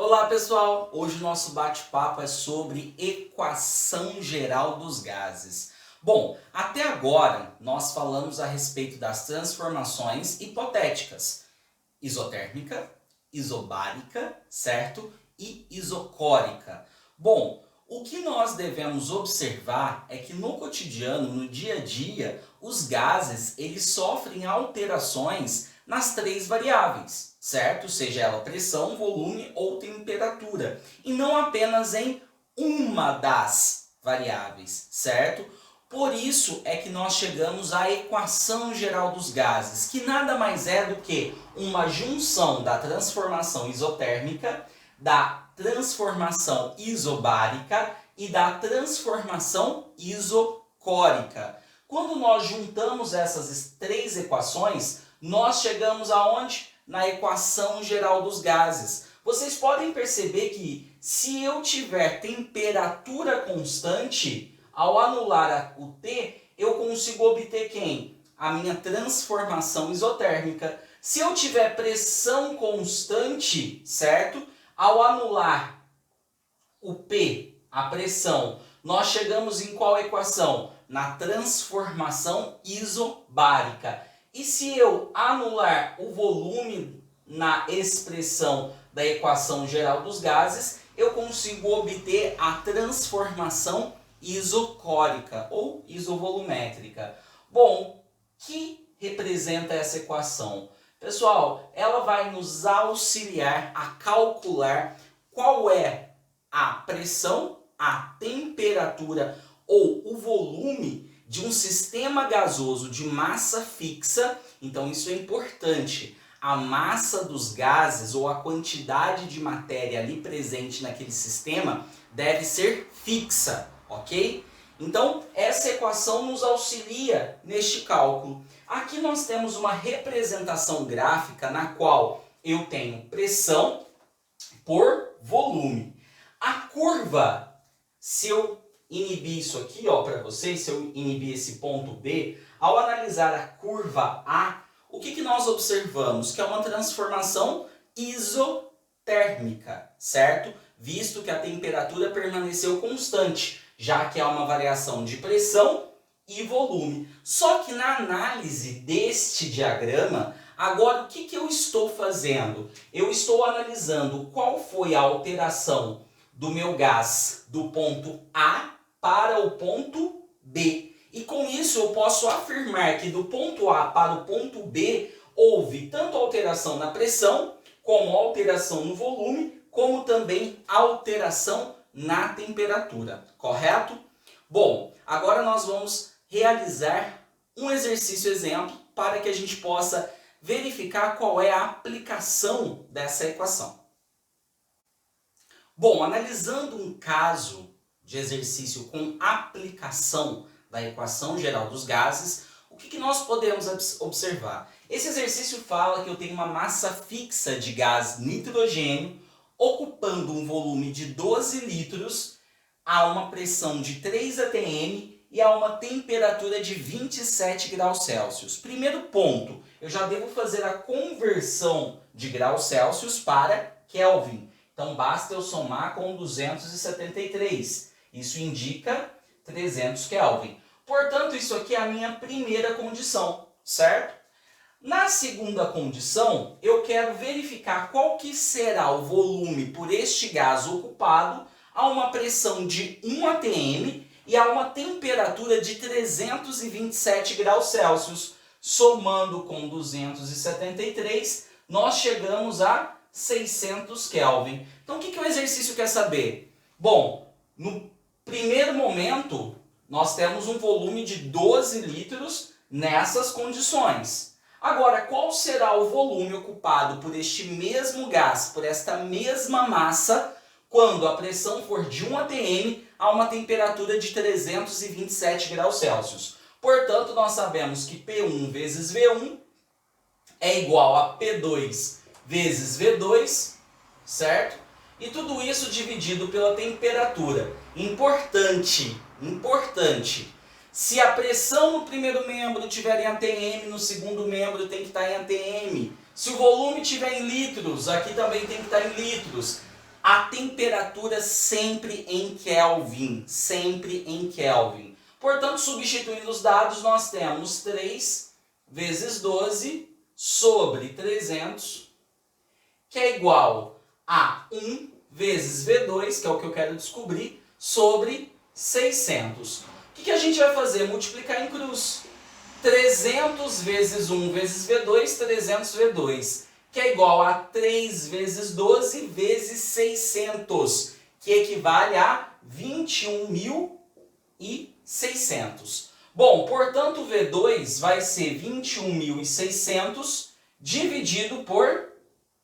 Olá pessoal, hoje o nosso bate-papo é sobre equação geral dos gases. Bom, até agora nós falamos a respeito das transformações hipotéticas, isotérmica, isobárica, certo? E isocórica. Bom, o que nós devemos observar é que no cotidiano, no dia a dia, os gases eles sofrem alterações nas três variáveis, certo? Seja ela pressão, volume ou temperatura, e não apenas em uma das variáveis, certo? Por isso é que nós chegamos à equação geral dos gases, que nada mais é do que uma junção da transformação isotérmica, da transformação isobárica e da transformação isocórica. Quando nós juntamos essas três equações, nós chegamos aonde? Na equação geral dos gases. Vocês podem perceber que se eu tiver temperatura constante, ao anular o T, eu consigo obter quem? A minha transformação isotérmica. Se eu tiver pressão constante, certo? Ao anular o P, a pressão, nós chegamos em qual equação? Na transformação isobárica. E se eu anular o volume na expressão da equação geral dos gases, eu consigo obter a transformação isocórica ou isovolumétrica. Bom, que representa essa equação? Pessoal, ela vai nos auxiliar a calcular qual é a pressão, a temperatura ou o volume de um sistema gasoso de massa fixa. Então isso é importante. A massa dos gases ou a quantidade de matéria ali presente naquele sistema deve ser fixa, ok? Então essa equação nos auxilia neste cálculo. Aqui nós temos uma representação gráfica na qual eu tenho pressão por volume. A curva, se eu inibir isso aqui para vocês, se eu inibir esse ponto B, ao analisar a curva A, o que nós observamos? Que é uma transformação isotérmica, certo? Visto que a temperatura permaneceu constante, já que há uma variação de pressão e volume. Só que na análise deste diagrama, agora o que eu estou fazendo? Eu estou analisando qual foi a alteração do meu gás do ponto A para o ponto B. E com isso eu posso afirmar que do ponto A para o ponto B houve tanto alteração na pressão, como alteração no volume, como também alteração na temperatura, correto? Bom, agora nós vamos realizar um exercício exemplo para que a gente possa verificar qual é a aplicação dessa equação. Bom, analisando um caso de exercício com aplicação da equação geral dos gases, o que nós podemos observar? Esse exercício fala que eu tenho uma massa fixa de gás nitrogênio ocupando um volume de 12 litros a uma pressão de 3 atm e a uma temperatura de 27 graus Celsius. Primeiro ponto, eu já devo fazer a conversão de graus Celsius para Kelvin. Então basta eu somar com 273. Isso indica 300 Kelvin. Portanto, isso aqui é a minha primeira condição, certo? Na segunda condição, eu quero verificar qual que será o volume por este gás ocupado a uma pressão de 1 atm e a uma temperatura de 327 graus Celsius. Somando com 273, nós chegamos a 600 Kelvin. Então, o que o exercício quer saber? Bom, no primeiro momento, nós temos um volume de 12 litros nessas condições. Agora, qual será o volume ocupado por este mesmo gás, por esta mesma massa, quando a pressão for de 1 atm a uma temperatura de 327 graus Celsius? Portanto, nós sabemos que P1 vezes V1 é igual a P2 vezes V2, certo? E tudo isso dividido pela temperatura. Importante. Se a pressão no primeiro membro estiver em atm, no segundo membro tem que estar em atm. Se o volume estiver em litros, aqui também tem que estar em litros. A temperatura sempre em Kelvin, sempre em Kelvin. Portanto, substituindo os dados, nós temos 3 vezes 12 sobre 300, que é igual a 1 vezes V2, que é o que eu quero descobrir, sobre 600. O que a gente vai fazer? Multiplicar em cruz. 300 vezes 1 vezes V2, 300 V2, que é igual a 3 vezes 12 vezes 600, que equivale a 21.600. Bom, portanto, V2 vai ser 21.600 dividido por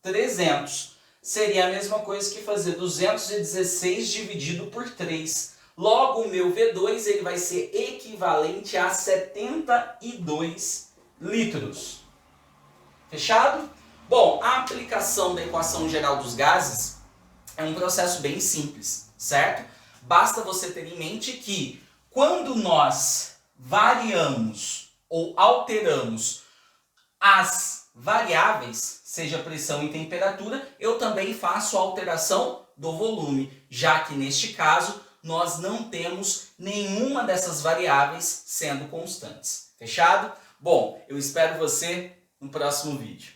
300. Seria a mesma coisa que fazer 216 dividido por 3. Logo, o meu V2 ele vai ser equivalente a 72 litros. Fechado? Bom, a aplicação da equação geral dos gases é um processo bem simples, certo? Basta você ter em mente que quando nós variamos ou alteramos as variáveis, seja pressão e temperatura, eu também faço a alteração do volume, já que neste caso nós não temos nenhuma dessas variáveis sendo constantes. Fechado? Bom, eu espero você no próximo vídeo.